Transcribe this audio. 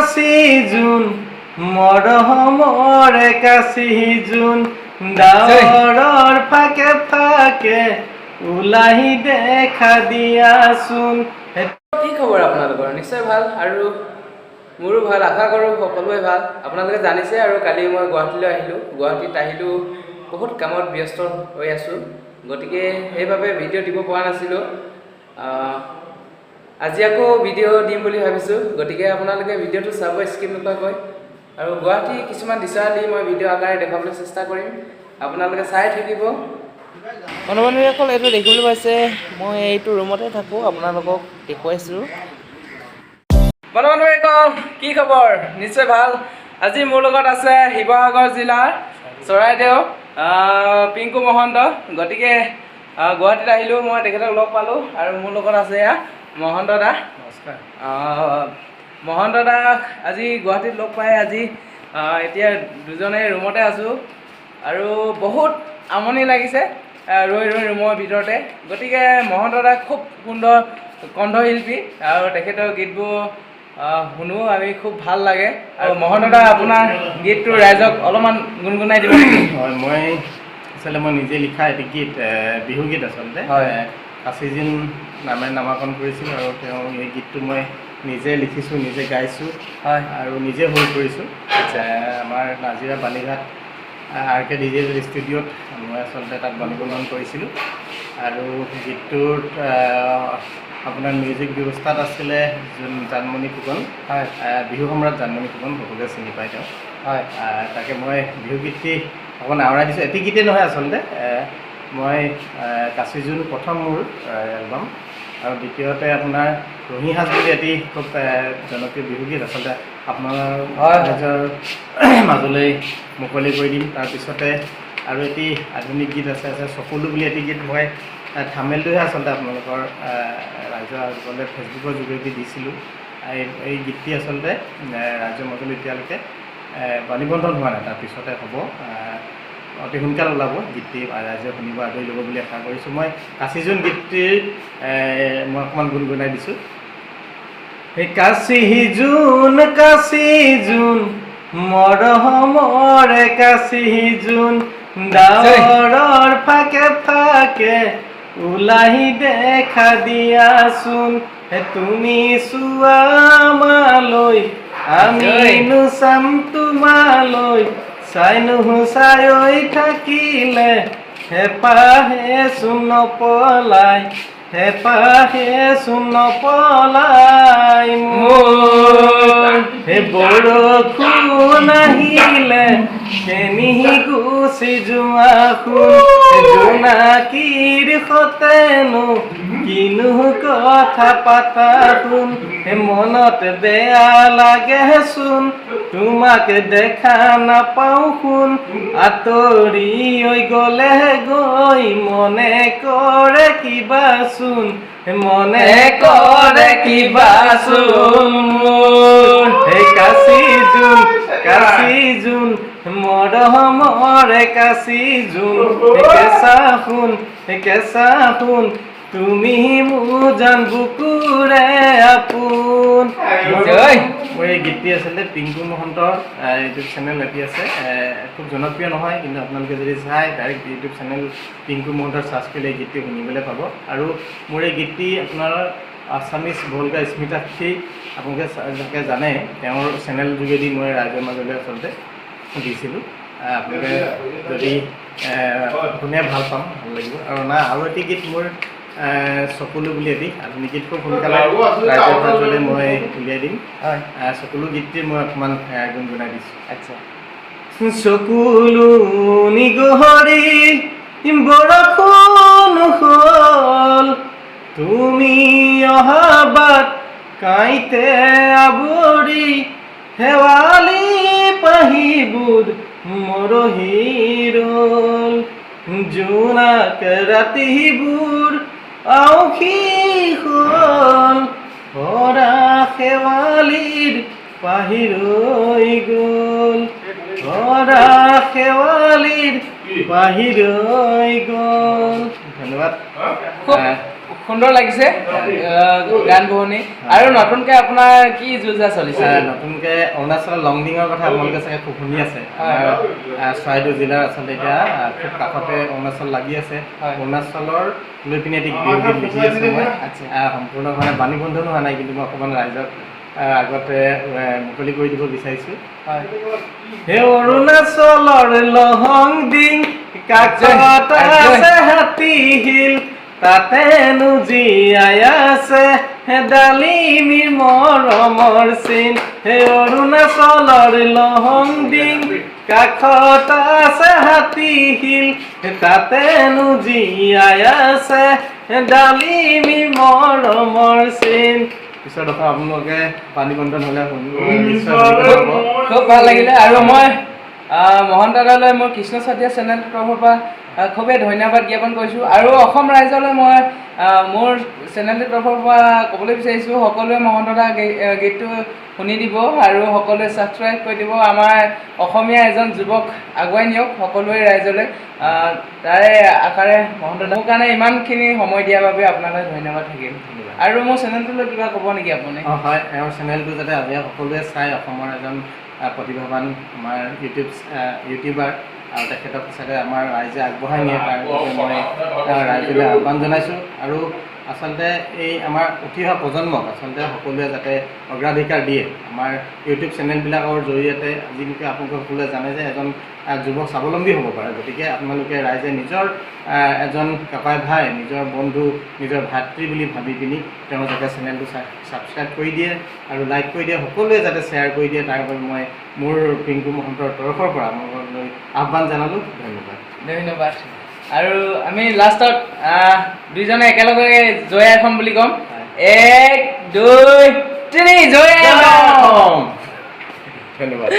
কাশি জোন মৰহমৰ কাশি জোন ডাৱৰৰ ফাকে ফাকে ওলাই দেখা দিয়াচোন। কি খবৰ আপোনালোকৰ? নিশ্চয় ভাল আৰু মোৰো ভাল, আশা কৰোঁ সকলোৱে ভাল। আপোনালোকে জানিছে আৰু কালি মই গুৱাহাটীলৈ আহিলোঁ। গুৱাহাটীত আহিলোঁ, বহুত কামত ব্যস্ত হৈ আছোঁ, গতিকে সেইবাবে ভিডিঅ' দিব পৰা নাছিলোঁ। আজি আকৌ ভিডিঅ' দিম বুলি ভাবিছোঁ, গতিকে আপোনালোকে ভিডিঅ'টো চাব স্কিপ নকৰাকৈ। আৰু গুৱাহাটী কিছুমান দৃশ্যাৱলী মই ভিডিঅ' আকাৰে দেখাবলৈ চেষ্টা কৰিম, আপোনালোকে চাই থাকিব। বন্ধু-বান্ধৱীসকল, এইটো দেখিবলৈ পাইছে, মই এইটো ৰুমতে থাকোঁ, আপোনালোকক দেখুৱাইছোঁ। বন্ধু-বান্ধৱীসকল, কি খবৰ? নিশ্চয় ভাল। আজি মোৰ লগত আছে শিৱসাগৰ জিলাৰ চৰাইদেউ পিংকু মহন্ত। গতিকে গুৱাহাটীত আহিলোঁ, মই তেখেতক লগ পালোঁ আৰু মোৰ লগত আছে এয়া মহন্ত দা। নমস্কাৰ। মহন্ত দাক আজি গুৱাহাটীত লগ পাই আজি এতিয়া দুজনে ৰুমতে আছোঁ আৰু বহুত আমনি লাগিছে ৰৈ ৰৈ ৰুমৰ ভিতৰতে। গতিকে মহন্ত দাক খুব সুন্দৰ কণ্ঠশিল্পী আৰু তেখেতৰ গীতবোৰ শুনো আমি, খুব ভাল লাগে। আৰু মহন্ত দা, আপোনাৰ গীতটো ৰাইজক অলপমান গুণগুণাই দিব নেকি? হয়, মই নিজে লিখা এটি গীত, বিহু গীত আচলতে। হয়, কাশি জোন নামেৰে নামাকৰণ কৰিছিলোঁ আৰু এই গীতটো মই নিজে লিখিছোঁ, নিজে গাইছোঁ হয় আৰু নিজে সুৰ কৰিছোঁ। আমাৰ নাজিৰা বালিঘাট RK ডিজিটেল ষ্টুডিঅ'ত মই আচলতে তাত বাণীবন্ধন কৰিছিলোঁ। আৰু গীতটোত আপোনাৰ মিউজিক ব্যৱস্থাত আছিলে জানমণি ফুকন। হয়, বিহু সম্ৰাট জানমণি ফুকন, সকলোৱে চিনি পায় তেওঁ। হয়, তাকে মই বিহু গীতটি অকণ আওৰাই দিছোঁ। এটি গীতেই নহয় আচলতে, মই কাশি জোন প্ৰথম মোৰ এলবাম, আৰু দ্বিতীয়তে আপোনাৰ ৰহি সাজ বুলি এটি খুব জনপ্ৰিয় বিহু গীত আচলতে আপোনাৰ ৰাইজৰ মাজলৈ মুকলি কৰি দিম। তাৰপিছতে আৰু এটি আধুনিক গীত আছে চকুলো বুলি এটি গীত, মই থামেলটোহে আচলতে আপোনালোকৰ ৰাইজৰ আগলৈ ফেচবুকৰ যোগেদি দিছিলোঁ। এই গীতটি আচলতে ৰাইজৰ মাজলৈ এতিয়ালৈকে বাণীবন্ধন হোৱা নাই, তাৰপিছতে হ'ব, অতি সোনকালে ওলাব গীতটি, ৰাইজে শুনিব, আদৰি ল'ব বুলি আশা কৰিছোঁ। মই কাশি জোন গীতটিৰ মই অকণমান গুণগুণাই দিছোঁ। কাশি জোন মৰহমৰ কাশি জোন ডাৱৰৰ ফাকে ফাকে ওলাই দেখা দিয়াচোন। তুমি চোৱা আমালৈ, আমিনো চাম তোমালৈ, চাই থাকিলে হেঁপাহে চোন নপলাই, হেঁপাহে চোন নপলাই মোৰ। বৰষুণ আহিলে কেনি গুচি যোৱা শুন, জোনাকীৰ সতেনো কিনো কথা পাতা শুন। মনত বেয়া লাগে চোন, তোমাক দেখা নাপাওঁ শুন, আঁতৰি গ'লে গৈ মনে কৰে কিবা চোন, মনে কৰে কিবা চোন মোৰ। কাশি জোন মৰহমৰ কাশি জোন, কেঁচা শুন তুমি মোৰ জান বুকুৰে আপোন। মোৰ এই গীতটি আচলতে পিংকু মহন্তৰ ইউটিউব চেনেল এটি আছে, খুব জনপ্ৰিয় নহয়, কিন্তু আপোনালোকে যদি চাই ডাইৰেক্ট ইউটিউব চেনেল পিংকু মহন্তৰ চাৰ্চ কৰিলে এই গীতটি শুনিবলৈ পাব। আৰু মোৰ এই গীতটি আপোনাৰ আছামিজ ভোলকা স্মিতাক্ষী, আপোনালোকে জানে, তেওঁৰ চেনেল যোগেদি মই ৰাইজৰ মাজলৈ আচলতে দিছিলোঁ। আপোনালোকে যদি শুনে ভাল পাম, ভাল লাগিব। আৰু এটি গীত মোৰ চকুলো বুলি এটি আধুনিক গীত, খুব সোনকালে ৰাইজৰ মাজলৈ মই উলিয়াই দিম। চকুলো গীতটি মই অকণমান গুণগুণাই দিছোঁ। আচ্ছা। চকুলো নিগহৰি বৰষুণ হ'ল, তুমি অহা বাট কাঁইতে আৱৰি, শেৱালি পাহিবোৰ মৰহি ৰ'ল, জোনাক ৰাতিবোৰ আউসী হ'ল, ভৰা শেৱালিৰ পাহি ৰৈ গ'ল, ভৰা শেৱালিৰ পাহি ৰৈ গ'ল। ধন্যবাদ। সুন্দৰ লাগিছে গান শুনি। আৰু নতুনকৈ আপোনাৰ কি যোজা চলিছে? নতুনকৈ অৰুণাচলৰ লংডিঙৰ কথা আপোনালোকে চাগে খুব শুনি আছে। আমাৰ চৰাইদেউ জিলাৰ আচলতে এতিয়া খুব কাষতে অৰুণাচল লাগি আছে। অৰুণাচলৰ লৈ পিনে এটি বিহুগীত লিখি আছোঁ মই। সম্পূৰ্ণভাৱে বাণীবন্ধনো হোৱা নাই, কিন্তু মই অকণমান ৰাইজক আগতে মুকলি কৰি দিব বিচাৰিছোঁ। হে অৰুণাচলৰ লংডিং কাষত আছে হাতী শিল, তাতেনো জীয়াই আছে ডালিমী মৰমৰ চিন। হে অৰুণাচলৰ লংডিং কাষত আছে হাতী শিল, তাতেনো জীয়াই আছে ডালিমী মৰমৰ চিন। পিছত আপোনালোকে পানী বন্ধন হ'লে খুব ভাল লাগিলে। আৰু মই মোহন দাদালৈ মোৰ কৃষ্ণ চাতিয়া চেনেলটোৰ তৰফৰ পৰা খুবেই ধন্যবাদ জ্ঞাপন কৰিছোঁ। আৰু অসম ৰাইজলৈ মই মোৰ চেনেলটোৰ তৰফৰ পৰা ক'বলৈ বিচাৰিছোঁ, সকলোৱে মোহন দাদা গীতটো শুনি দিব আৰু সকলোৱে ছাবস্ক্ৰাইব কৰি দিব। আমাৰ অসমীয়া এজন যুৱক আগুৱাই নিয়ক সকলোৱে ৰাইজলৈ, তাৰে আকাৰে মোহন দাদা মোৰ কাৰণে ইমানখিনি সময় দিয়াৰ বাবে আপোনালৈ ধন্যবাদ থাকিল। আৰু মোৰ চেনেলটোলৈ কিবা ক'ব নেকি আপুনি? হয়, এওঁৰ চেনেলটো যাতে আজি সকলোৱে চাই, অসমৰ এজন প্ৰতিভাৱান আমাৰ ইউটিউবাৰ, আৰু তেখেতক চাগে আমাৰ ৰাইজে আগবঢ়াই নিয়ে, তাৰ বাবে মই ৰাইজলৈ আহ্বান জনাইছোঁ। আৰু আচলতে এই আমাৰ উঠি অহা প্ৰজন্মক আচলতে সকলোৱে যাতে অগ্ৰাধিকাৰ দিয়ে। আমাৰ ইউটিউব চেনেলবিলাকৰ জৰিয়তে আজিলৈকে আপোনালোকে সকলোৱে জানে যে এজন যুৱক স্বাৱলম্বী হ'ব পাৰে। গতিকে আপোনালোকে ৰাইজে নিজৰ এজন ককাই ভাই, নিজৰ বন্ধু, নিজৰ ভাতৃ বুলি ভাবি পিনি তেওঁ যাতে চেনেলটো ছাবস্ক্ৰাইব কৰি দিয়ে আৰু লাইক কৰি দিয়ে, সকলোৱে যাতে শ্বেয়াৰ কৰি দিয়ে, তাৰ বাবে মই মোৰ পিংকু মহন্তৰ তৰফৰ পৰা মই আহ্বান জনালোঁ। ধন্যবাদ। আৰু আমি লাষ্টত দুইজনে একেলগে জয় আইফম বুলি ক'ম। 1, 2, 3 জয় আইফম। ধন্যবাদ।